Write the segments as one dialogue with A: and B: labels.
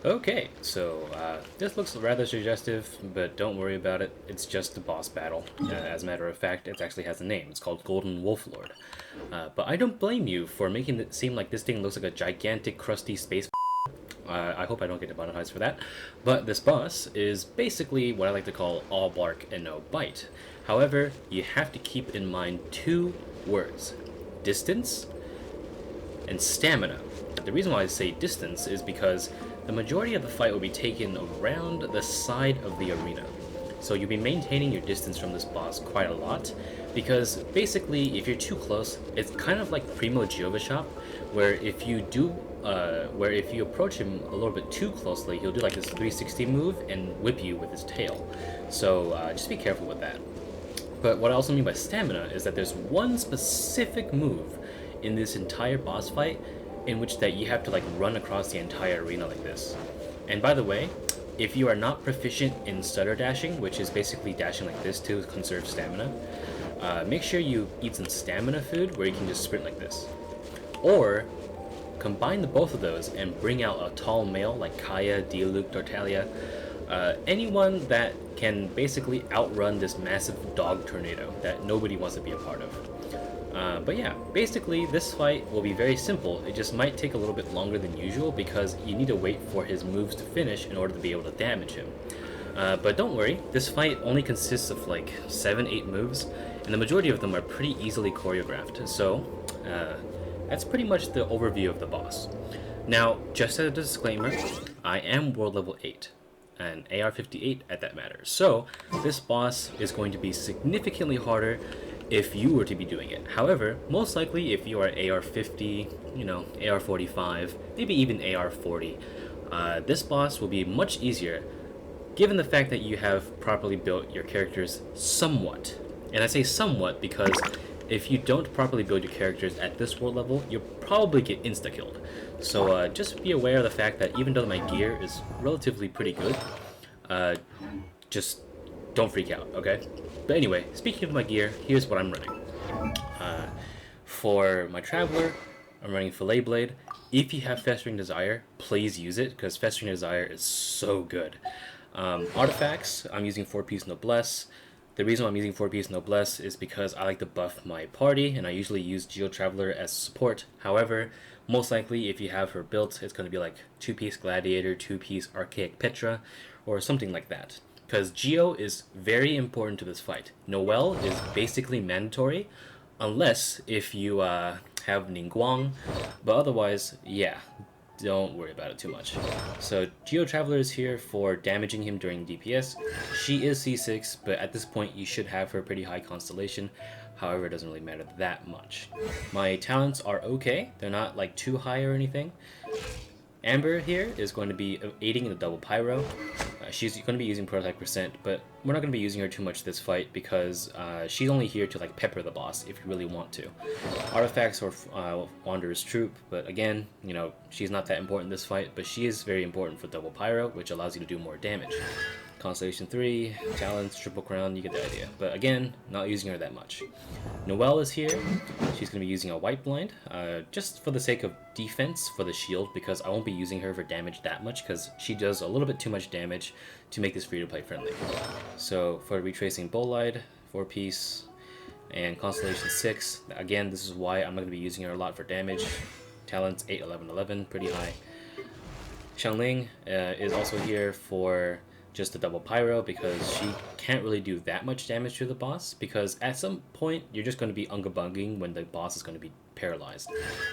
A: Okay, so this looks rather suggestive, but don't worry about it. It's just a boss battle. As a matter of fact, it actually has a name. It's called goldenwolflord. But I don't blame you for making it seem like this thing looks like a gigantic, crusty space. I hope I don't get demonetized for that. But this boss is basically what I like to call all bark and no bite. However, you have to keep in mind two words: distance and stamina. The reason why I say distance is because the majority of the fight will be taken around the side of the arena. So you'll be maintaining your distance from this boss quite a lot, because basically if you're too close, it's kind of like Primo Giovashop, where if you approach him a little bit too closely, he'll do like this 360 move and whip you with his tail. So just be careful with that. But what I also mean by stamina is that there's one specific move in this entire boss fight in which that you have to like run across the entire arena like this. And by the way, if you are not proficient in stutter dashing, which is basically dashing like this to conserve stamina, make sure you eat some stamina food where you can just sprint like this. Or combine the both of those and bring out a tall male like Kaya, Diluc, Dortalia, anyone that can basically outrun this massive dog tornado that nobody wants to be a part of. But yeah, basically this fight will be very simple. It just might take a little bit longer than usual because you need to wait for his moves to finish in order to be able to damage him. But don't worry, this fight only consists of like 7-8 moves, and the majority of them are pretty easily choreographed. So that's pretty much the overview of the boss. Now, just as a disclaimer, I am world level 8. And AR-58 at that matter. So this boss is going to be significantly harder if you were to be doing it. However, most likely if you are AR-50, AR-45, maybe even AR-40, this boss will be much easier given the fact that you have properly built your characters somewhat. And I say somewhat because if you don't properly build your characters at this world level, you'll probably get insta-killed. So just be aware of the fact that even though my gear is relatively pretty good, just don't freak out, okay? But anyway, speaking of my gear, here's what I'm running. For my Traveler, I'm running Fillet Blade. If you have Festering Desire, please use it, because Festering Desire is so good. Artifacts, I'm using 4-piece Noblesse. The reason why I'm using 4-piece Noblesse is because I like to buff my party, and I usually use Geo Traveler as support. However, most likely if you have her built, it's going to be like 2-piece Gladiator, 2-piece Archaic Petra, or something like that. Because Geo is very important to this fight. Noelle is basically mandatory, unless if you have Ningguang, but otherwise, yeah, don't worry about it too much. So Geo Traveler is here for damaging him during DPS. She is C6, but at this point you should have her pretty high constellation. However, it doesn't really matter that much. My talents are okay. They're not like too high or anything. Amber here is going to be aiding in the double pyro. She's going to be using prototype percent, but we're not going to be using her too much this fight because she's only here to like pepper the boss if you really want to. Artifacts or Wanderer's Troop, but again, she's not that important this fight, but she is very important for double pyro, which allows you to do more damage. Constellation 3, Talents, Triple Crown, you get the idea. But again, not using her that much. Noelle is here. She's going to be using a White Blind, just for the sake of defense for the shield, because I won't be using her for damage that much, because she does a little bit too much damage to make this free-to-play friendly. So for Retracing Bolide, 4-piece, and Constellation 6, again, this is why I'm not going to be using her a lot for damage. Talents 8, 11, 11, pretty high. Xiangling is also here for just the double pyro because she can't really do that much damage to the boss, because at some point you're just going to be unga-bunging when the boss is going to be paralyzed.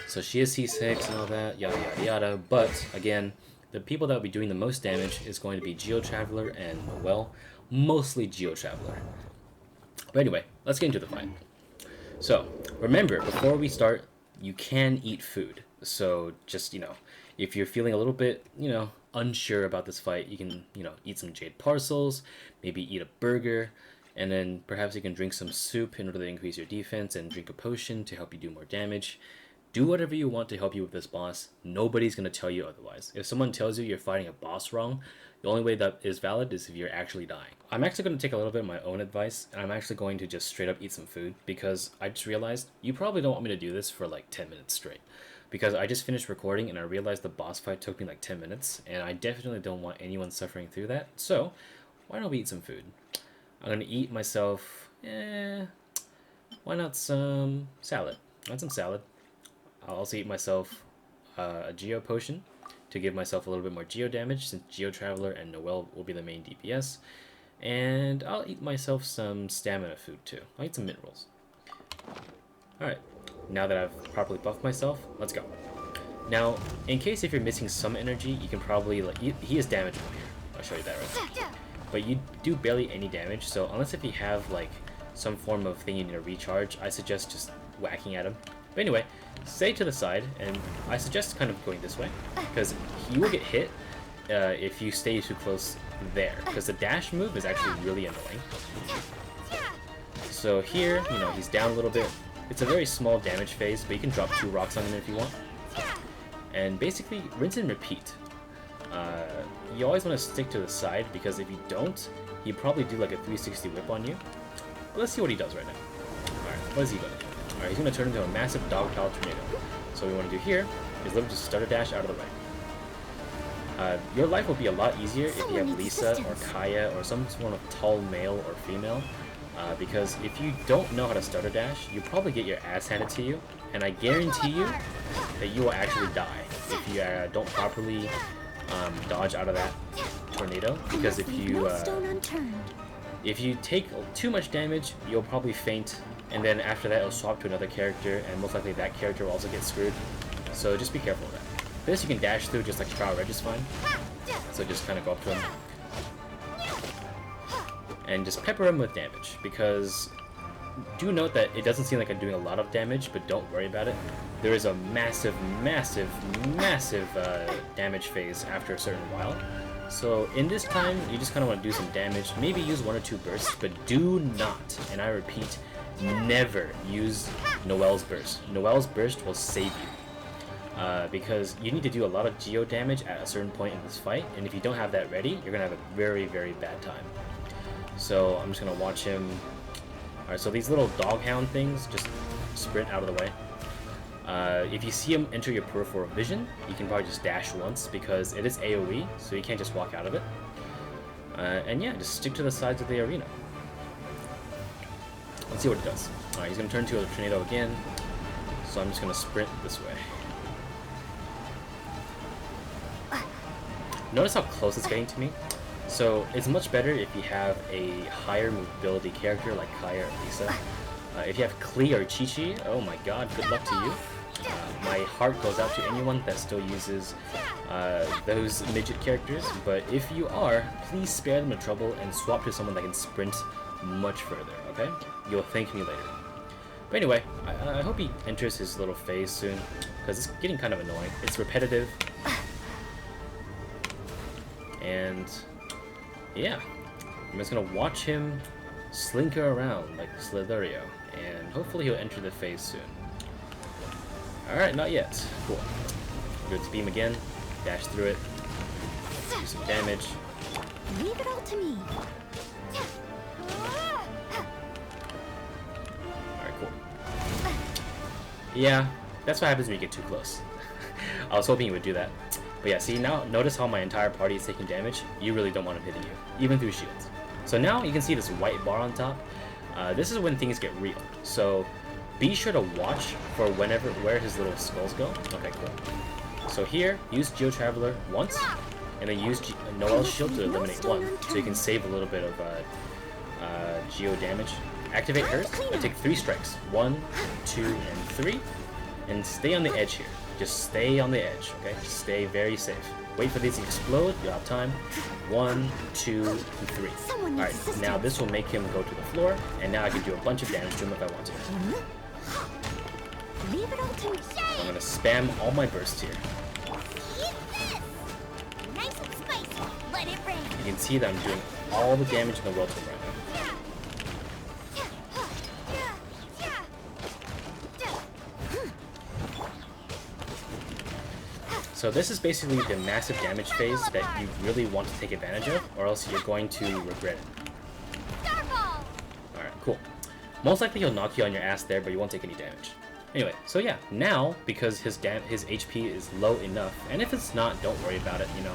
A: So she is C6 and all that, yada yada yada, but again, the people that will be doing the most damage is going to be Geo Traveler and Noelle, mostly Geo Traveler. But anyway, let's get into the fight. So remember, before we start, you can eat food. So just, if you're feeling a little bit, unsure about this fight, you can, eat some jade parcels, maybe eat a burger, and then perhaps you can drink some soup in order to increase your defense and drink a potion to help you do more damage. Do whatever you want to help you with this boss. Nobody's going to tell you otherwise. If someone tells you you're fighting a boss wrong, the only way that is valid is if you're actually dying. I'm actually going to take a little bit of my own advice, and I'm actually going to just straight up eat some food, because I just realized you probably don't want me to do this for like 10 minutes straight. because I just finished recording and I realized the boss fight took me like 10 minutes, and I definitely don't want anyone suffering through that. So, why don't we eat some food? I'm gonna eat myself, why not some salad? I want some salad. I'll also eat myself a Geo potion to give myself a little bit more Geo damage, since Geo Traveler and Noelle will be the main DPS. And I'll eat myself some stamina food too. I'll eat some mint rolls. Alright, now that I've properly buffed myself, let's go. Now, in case if you're missing some energy, you can probably, like, he is damageable here. I'll show you that right now. But you do barely any damage, so unless if you have, like, some form of thing you need to recharge, I suggest just whacking at him. But anyway, stay to the side, and I suggest kind of going this way, because you will get hit if you stay too close there, because the dash move is actually really annoying. So here, you know, he's down a little bit. It's a very small damage phase, but you can drop 2 rocks on him if you want. And basically, rinse and repeat. You always want to stick to the side, because if you don't, he'd probably do like a 360 whip on you. But let's see what he does right now. Alright, what is he going to do? Alright, he's going to turn into a massive dog-pile tornado. So what we want to do here is literally just stutter dash out of the way. Your life will be a lot easier if you have Lisa or Kaya or some sort of tall male or female. Because if you don't know how to stutter dash, you probably get your ass handed to you. And I guarantee you that you will actually die if you don't properly dodge out of that tornado. Because if you take too much damage, you'll probably faint, and then after that it'll swap to another character, and most likely that character will also get screwed. So just be careful of that. This you can dash through just like Trial Reg is fine. So just kind of go up to him and just pepper him with damage, because do note that it doesn't seem like I'm doing a lot of damage, but don't worry about it. There is a massive, massive, massive damage phase after a certain while. So in this time, you just kind of want to do some damage, maybe use 1 or 2 bursts, but do not, and I repeat, never use Noelle's burst. Noelle's burst will save you, because you need to do a lot of geo damage at a certain point in this fight, and if you don't have that ready, you're going to have a very, very bad time. So I'm just going to watch him. Alright, so these little doghound things, just sprint out of the way. If you see him enter your peripheral vision, you can probably just dash once, because it is AoE, so you can't just walk out of it. And yeah, just stick to the sides of the arena. Let's see what it does. Alright, he's going to turn into a tornado again, so I'm just going to sprint this way. Notice how close it's getting to me? So it's much better if you have a higher mobility character like Kaya or Lisa. If you have Klee or Chi-Chi, oh my god, good luck to you. My heart goes out to anyone that still uses those midget characters, but if you are, please spare them the trouble and swap to someone that can sprint much further, okay? You'll thank me later. But anyway, I hope he enters his little phase soon, because it's getting kind of annoying. It's repetitive. And yeah, I'm just gonna watch him slinker around like Slitherio, and hopefully he'll enter the phase soon. Alright, not yet. Cool. Go to beam again, dash through it, do some damage.
B: Leave it all to me.
A: Alright, cool. Yeah, that's what happens when you get too close. I was hoping he would do that. But yeah, see, now notice how my entire party is taking damage. You really don't want him hitting you, even through shields. So now you can see this white bar on top. This is when things get real. So be sure to watch for where his little skulls go. Okay, cool. So here, use Geo Traveler once, and then use Noelle's shield to eliminate one, so you can save a little bit of Geo damage. Activate hers, and take 3 strikes. 1, 2, and 3. And stay on the edge here. Just stay on the edge, okay? Just stay very safe. Wait for these to explode. You'll have time. 1, 2, and 3. Alright, now this will make him go to the floor, and now I can do a bunch of damage to him if I want to.
B: Leave it all to me.
A: I'm gonna spam all my bursts here.
B: Nice and spicy. Let it rain.
A: You can see that I'm doing all the damage in the world to him right now. So this is basically the massive damage phase that you really want to take advantage of, or else you're going to regret it. Alright, cool. Most likely he'll knock you on your ass there, but you won't take any damage. Anyway, so yeah, now because his HP is low enough, and if it's not, don't worry about it. You know,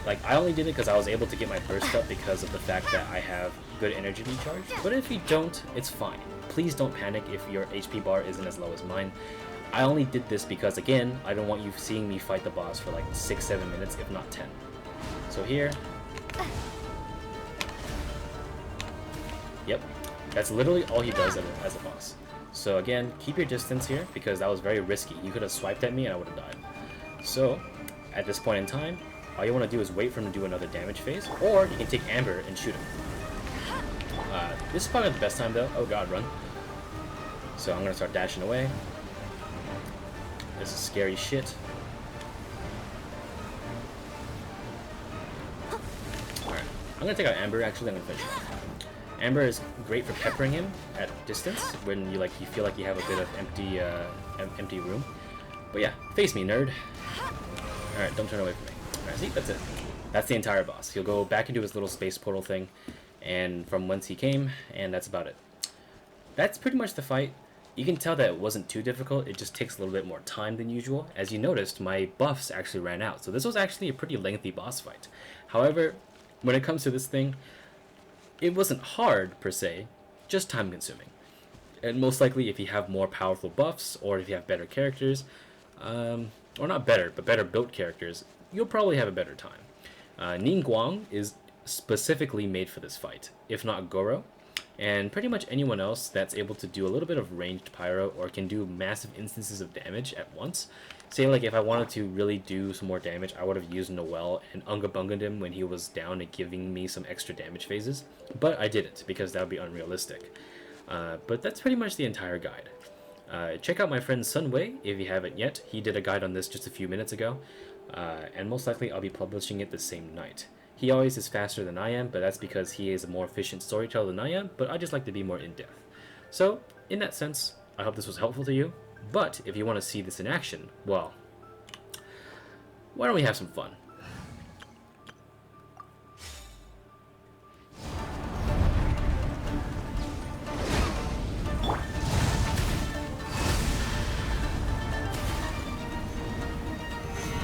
A: like I only did it because I was able to get my burst up because of the fact that I have good energy recharge. But if you don't, it's fine. Please don't panic if your HP bar isn't as low as mine. I only did this because, again, I don't want you seeing me fight the boss for like 6-7 minutes, if not 10. So here, yep, that's literally all he does as a boss. So again, keep your distance here because that was very risky. You could have swiped at me and I would have died. So at this point in time, all you want to do is wait for him to do another damage phase, or you can take Amber and shoot him. This is probably the best time though. Oh god, run. So I'm gonna start dashing away. This is scary shit. Alright, I'm gonna take out Amber. Actually, I'm gonna finish him. Amber is great for peppering him at distance when you feel like you have a bit of empty room. But yeah, face me, nerd. Alright, don't turn away from me. Alright, see, that's it. That's the entire boss. He'll go back into his little space portal thing, and from whence he came, and that's about it. That's pretty much the fight. You can tell that it wasn't too difficult, it just takes a little bit more time than usual. As you noticed, my buffs actually ran out, so this was actually a pretty lengthy boss fight. However, when it comes to this thing, it wasn't hard per se, just time consuming. And most likely if you have more powerful buffs, or if you have better characters, or not better, but better built characters, you'll probably have a better time. Ningguang is specifically made for this fight, if not Goro. And pretty much anyone else that's able to do a little bit of ranged pyro or can do massive instances of damage at once. Say like if I wanted to really do some more damage, I would have used Noelle and Unga Bunga'd him when he was down and giving me some extra damage phases. But I didn't because that would be unrealistic. But that's pretty much the entire guide. Check out my friend SunWei if you haven't yet. He did a guide on this just a few minutes ago. And most likely I'll be publishing it the same night. He always is faster than I am, but that's because he is a more efficient storyteller than I am, but I just like to be more in-depth. So, in that sense, I hope this was helpful to you, but if you want to see this in action, well, why don't we have some fun?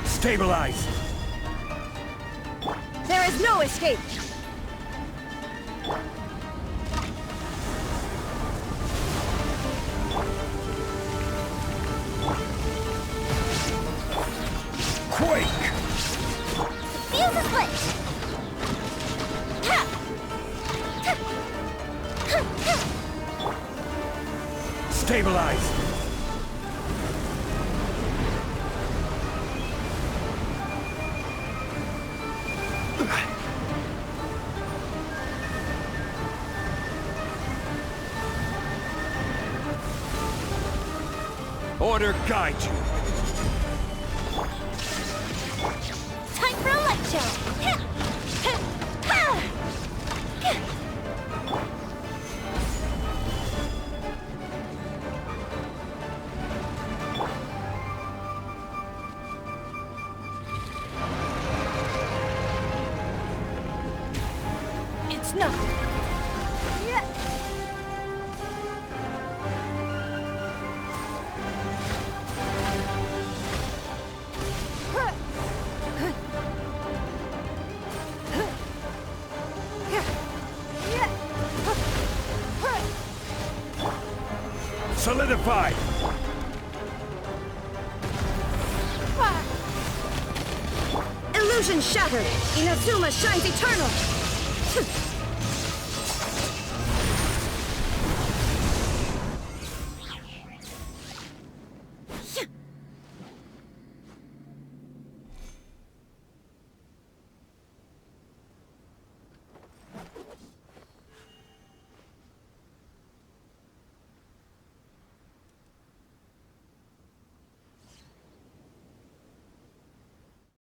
C: Stabilize!
D: There is no escape!
C: Quake!
B: Fuse is lit!
C: Stabilize! Order guide you.
B: Time for a light show!
D: It's nothing.
C: Solidified!
D: Illusion shattered! Inazuma shines eternal!